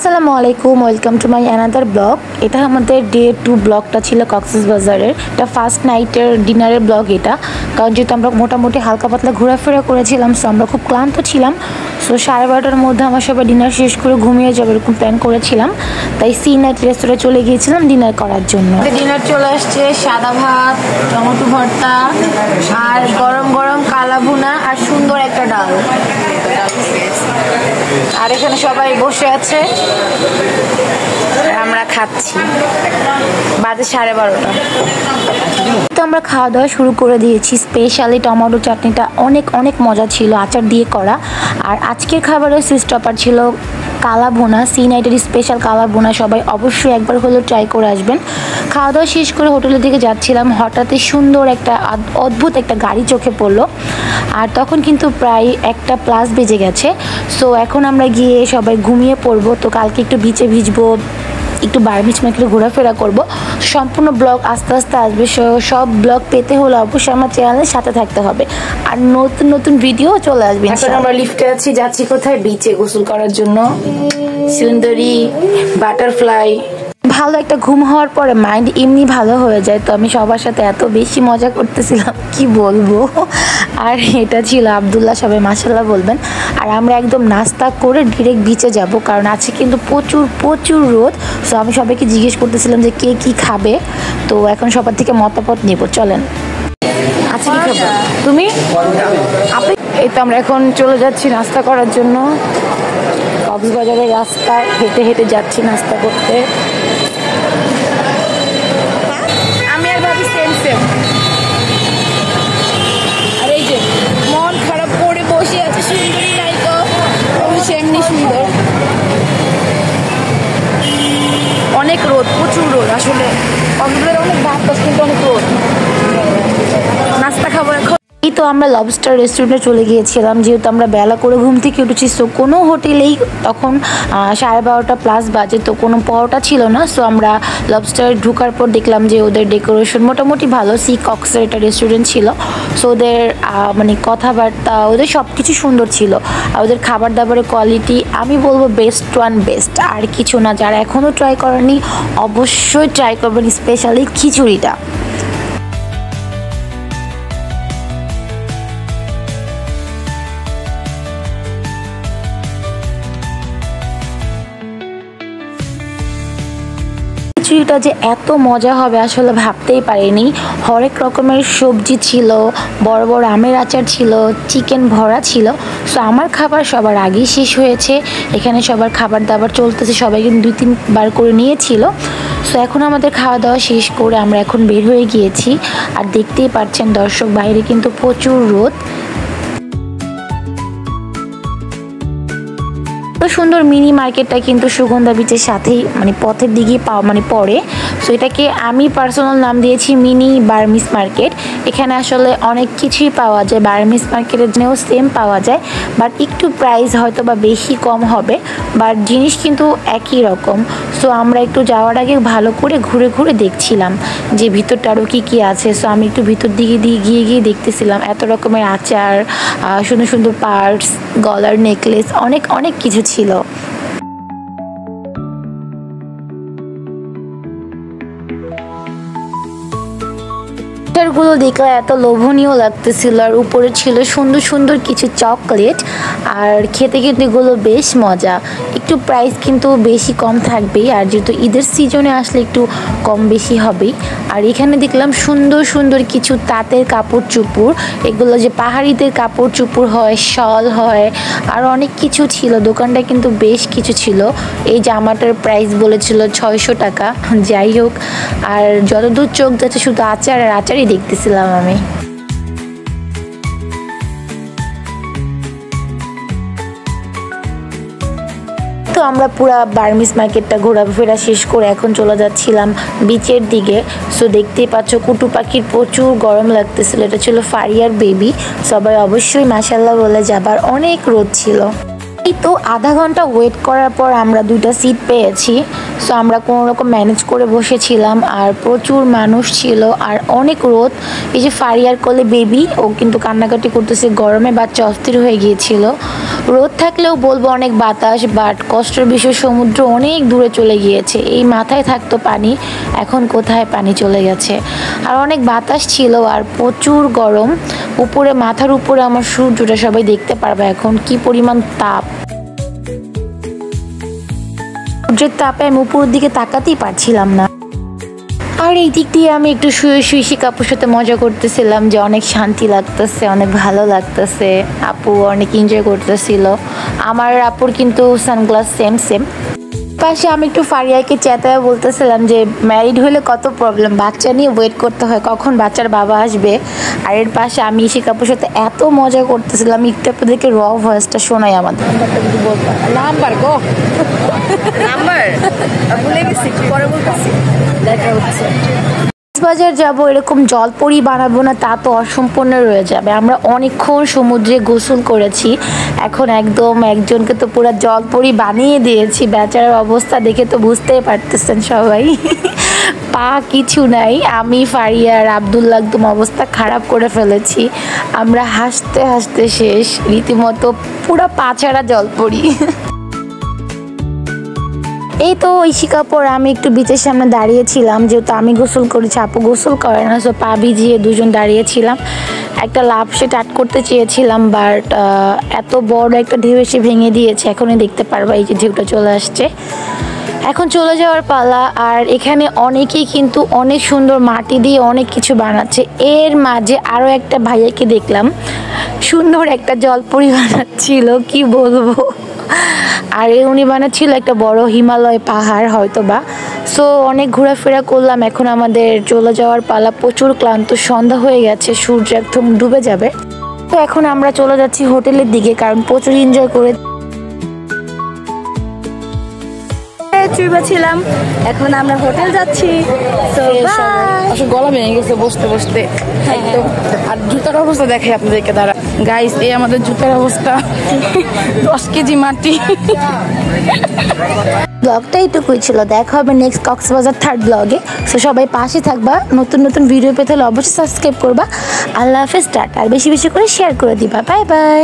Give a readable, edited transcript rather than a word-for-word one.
আসসালামু আলাইকুম, welcome to my another blog. এটা আমাদের ডে 2 ব্লগটা ছিল কক্সবাজারের। এটা ফার্স্ট নাইটের ডিনারের ব্লগ এটা, কারণ যেহেতু আমরা মোটামুটি হালকা পাতলা ঘোরাফেরা করেছিলাম, সো আমরা খুব ক্লান্ত ছিলাম। সো 12:30টার মধ্যে আমার সবাই ডিনার শেষ করে ঘুমিয়ে যাবে এরকম প্ল্যান করেছিলাম, তাই সি নাইট রেস্টুরেন্টে চলে গিয়েছিলাম ডিনার করার জন্য। ডিনার চলে আসছে, সাদা ভাত, টমেটো ভর্তা আর গরম গরম কালা ভুনা আর সুন্দর একটা ডাল। আর এখানে সবাই বসে আছে, আমরা খাচ্ছি। বাজে 12:30। তো আমরা খাওয়া দাওয়া শুরু করে দিয়েছি। স্পেশালি টমেটো চাটনিটা অনেক অনেক মজা ছিল, আচার দিয়ে করা। আর আজকের খাবারের সিস্টপার ছিল কালা ভুনা, সি নাইটের স্পেশাল কালা ভুনা। সবাই অবশ্যই একবার হলেও ট্রাই করে আসবেন। খাওয়া দাওয়া শেষ করে হোটেলের দিকে যাচ্ছিলাম, হঠাৎই সুন্দর একটা অদ্ভুত একটা গাড়ি চোখে পড়লো। আর তখন কিন্তু প্রায় 1:00+ বেজে গেছে। সো এখন আমরা গিয়ে সবাই ঘুমিয়ে পড়বো। তো কালকে একটু বিচে ভিজবো, একটু বার্মিজ মার্কেটে ঘোরাফেরা করব। সম্পূর্ণ ব্লগ আস্তে আস্তে আসবে। সব ব্লগ পেতে হলে অবশ্যই আমার চ্যানেলের সাথে থাকতে হবে, আর নতুন নতুন ভিডিও চলে আসবে। এখন আমরা লিফটে আছি, যাচ্ছি কোথায়? বিচে গোসল করার জন্য। সুন্দরী বাটারফ্লাই। ভালো একটা ঘুম হওয়ার পরে মাইন্ড এমনি ভালো হয়ে যায়। তো আমি সবার সাথে এত বেশি মজা করতেছিলাম কি বলবো। আর এটা ছিল আব্দুল্লাহ, সবাই মাশাআল্লাহ বলবেন। আর আমরা একদম নাস্তা করে ডিরেক্ট বিচে যাব, কারণ আছে কিন্তু প্রচুর প্রচুর রোদ। সো আমি সবাইকে জিজ্ঞেস করতেছিলাম যে কে কি খাবে। তো এখন সবার থেকে মতামত নেব, চলেন। আচ্ছা, কি খাবে তুমি? এই তো আমরা এখন চলে যাচ্ছি নাস্তা করার জন্য। কক্সবাজারের রাস্তায় হেঁটে হেঁটে যাচ্ছি নাস্তা করতে। আমি আর ভাবি সেম সেম। আর এই যে মন খারাপ করে বসে আছে সুন্দরী নায়িকা, সেমনি সুন্দর। অনেক রোদ, প্রচুর রোদ। আসলে কক্সবাজারে অনেক বাতাস, কিন্তু অনেক রোদ। নাস্তা খাবো এখন। এই তো আমরা লবস্টার রেস্টুরেন্টে চলে গিয়েছিলাম, যেহেতু আমরা বেলা করে ঘুম থেকে উঠেছি। সো কোনো হোটেলেই তখন 12:30+ বাজে, তো কোনো পরোটা ছিল না। সো আমরা লবস্টার ঢোকার পর দেখলাম যে ওদের ডেকোরেশন মোটামুটি ভালো। সি কক্সের একটা রেস্টুরেন্ট ছিল। সো ওদের মানে কথাবার্তা, ওদের সব কিছু সুন্দর ছিল। আর ওদের খাবার দাবারের কোয়ালিটি আমি বলবো বেস্ট ওয়ান বেস্ট, আর কিছু না। যারা এখনও ট্রাই করেনি অবশ্যই ট্রাই করবেন, স্পেশালি খিচুড়িটা। খিচুড়িটা যে এত মজা হবে আসলে ভাবতেই পারিনি। হরেক রকমের সবজি ছিল, বড় বড় আমের আচার ছিল, চিকেন ভরা ছিল। সো আমার খাবার সবার আগেই শেষ হয়েছে। এখানে সবার খাবার দাবার চলতেছে, সবাই কিন্তু 2-3 বার করে নিয়েছিল। সো এখন আমাদের খাওয়া দাওয়া শেষ করে আমরা এখন বের হয়ে গিয়েছি। আর দেখতেই পাচ্ছেন দর্শক, বাইরে কিন্তু প্রচুর রোদ। সুন্দর মিনি মার্কেটটা কিন্তু সুগন্ধা বিচের সাথেই, মানে পথের দিকে পড়ে। সো এটাকে আমি পার্সোনাল নাম দিয়েছি মিনি বার্মিজ মার্কেট। এখানে আসলে অনেক কিছুই পাওয়া যায়, বার্মিজ মার্কেটের জন্যও সেম পাওয়া যায়, বাট একটু প্রাইস হয়তো বা বেশি কম হবে, বাট জিনিস কিন্তু একই রকম। সো আমরা একটু যাওয়ার আগে ভালো করে ঘুরে ঘুরে দেখছিলাম যে ভিতরটা আরও কী কী আছে। সো আমি একটু ভিতর দিকে গিয়ে দেখতেছিলাম এত রকমের আচার, সুন্দর সুন্দর পার্টস, গলার নেকলেস, অনেক অনেক কিছু ছিল। গুলো দেখলে এত লোভনীয় লাগতেছিল। আর উপরে ছিল সুন্দর সুন্দর কিছু চকলেট, আর খেতে কিন্তু এগুলো বেশ মজা। একটু প্রাইস কিন্তু বেশি কম থাকবেই, আর যেহেতু ঈদের সিজনে আসলে একটু কম বেশি হবেই। আর এখানে দেখলাম সুন্দর সুন্দর কিছু তাঁতের কাপড় চুপড়, এগুলো যে পাহাড়িদের কাপড় চুপড় হয়, শল হয়, আর অনেক কিছু ছিল। দোকানটা কিন্তু বেশ কিছু ছিল। এই জামাটার প্রাইস বলেছিল 600 টাকা। যাই হোক, আর যতদূর চোখ যাচ্ছে শুধু আচার আর আচারই দেখতেছিলাম আমি। তো আমরা পুরা বার্মিজ মার্কেটটা ঘোরাফেরা শেষ করে এখন চলে যাচ্ছিলাম বিচের দিকে। সো দেখতেই পাচ্ছ কুটু পাখির প্রচুর গরম লাগতেছিল। এটা ছিল ফারিয়ার বেবি। সবাই অবশ্যই মাশাআল্লাহ বলে যাবার, অনেক রোদ ছিল। এই তো আধা ঘন্টা ওয়েট করার পর আমরা 2টা সিট পেয়েছি। সো আমরা কোনো রকম ম্যানেজ করে বসেছিলাম। আর প্রচুর মানুষ ছিল আর অনেক রোদ। এই যে ফারিয়ার কোলে বেবি, ও কিন্তু কান্নাকাটি করতেছে, গরমে বাচ্চা অস্থির হয়ে গিয়েছিল। রোদ থাকলেও বলবো অনেক বাতাস, বাট কষ্টের বিষয় সমুদ্র অনেক দূরে চলে গিয়েছে। এই মাথায় থাকতো পানি, এখন কোথায় পানি চলে গেছে। আর অনেক বাতাস ছিল আর প্রচুর গরম। উপরে মাথার উপরে আমার সূর্যটা সবাই দেখতে পারবে এখন কি পরিমাণ তাপ। সূর্যের তাপে আমি উপরের দিকে তাকাতেই পারছিলাম না। আর এই দিক দিয়ে আমি একটু শুয়ে শুয়ে শিকাপুর সাথে মজা করতেছিলাম যে অনেক শান্তি লাগতেছে, অনেক ভালো লাগতেছে। আপু অনেক এনজয় করতেছিল। আমার আপুর কিন্তু সানগ্লাস সেম সেম। পাশে আমি একটু ফারিয়াকে চেতায় বলতেছিলাম যে ম্যারিড হলে কত প্রবলেম, বাচ্চা নিয়ে ওয়েট করতে হয় কখন বাচ্চার বাবা আসবে। আর এর পাশে আমি শিকাপুর সাথে এত মজা করতেছিলাম, একটু আপনাদেরকে র ভয়েসটা শোনাই আমাদের। নাম্বার গো নাম্বার ভুলে গেছি, পরে বলতেছি। দেখা হচ্ছে বাজার যাব, এরকম জলপরি বানাবো না তা তো অসম্পূর্ণ রয়ে যাবে। আমরা অনেকক্ষণ সমুদ্রে গোসল করেছি, এখন একদম একজনকে তো পুরো জলপরি বানিয়ে দিয়েছি। বেচারার অবস্থা দেখে তো বুঝতেই পারতেছেন সবাই, পা কিছু নাই। আমি ফারিয়া আর আব্দুল্লাহ একদম অবস্থা খারাপ করে ফেলেছি। আমরা হাসতে হাসতে শেষ, রীতিমতো পুরো পা ছাড়া জলপরি। এই তো ঐশিকাপুর আমি একটু বিচের সামনে দাঁড়িয়েছিলাম, যেহেতু আমি গোসল করেছি, আপু গোসল করে না, সো পা ভিজিয়ে দুজন দাঁড়িয়েছিলাম। একটা লাভ সেট আট করতে চেয়েছিলাম, বাট এত বড় একটা ঢেউ এসে ভেঙে দিয়েছে। এখনই দেখতে পারবা এই যে ঢেউটা চলে আসছে। এখন চলে যাওয়ার পালা। আর এখানে অনেকেই কিন্তু অনেক সুন্দর মাটি দিয়ে অনেক কিছু বানাচ্ছে। এর মাঝে আরও একটা ভাইয়াকে দেখলাম সুন্দর একটা জলপরি বানাচ্ছিল, কি বলবো। আর উনি বানাচ্ছিল একটা বড় হিমালয় পাহাড় হয়তো বা। সো অনেক ঘোরাফেরা করলাম, এখন আমাদের চলে যাওয়ার পালা। প্রচুর ক্লান্ত, সন্ধ্যা হয়ে গেছে, সূর্য একদম ডুবে যাবে। তো এখন আমরা চলে যাচ্ছি হোটেলের দিকে, কারণ প্রচুর এনজয় করে ছিলাম। এখন আমরা হোটেল যাচ্ছি। গলা ভেঙে গেছে বসতে বসতে একদম। আর জুতার অবস্থা দেখে আপনাদেরকে, দাঁড়া গাইস, এই আমাদের জুতার অবস্থা, 10 কেজি মাটি। ব্লগটা এইটুকুই ছিল, দেখা হবে নেক্সট কক্সবাজার 3rd ব্লগে। সো সবাই পাশে থাকবা, নতুন নতুন ভিডিও পেতে হলে অবশ্যই সাবস্ক্রাইব করবা। আল্লাহ হাফেজ, টাটা। আর বেশি বেশি করে শেয়ার করে দিবা। Bye bye.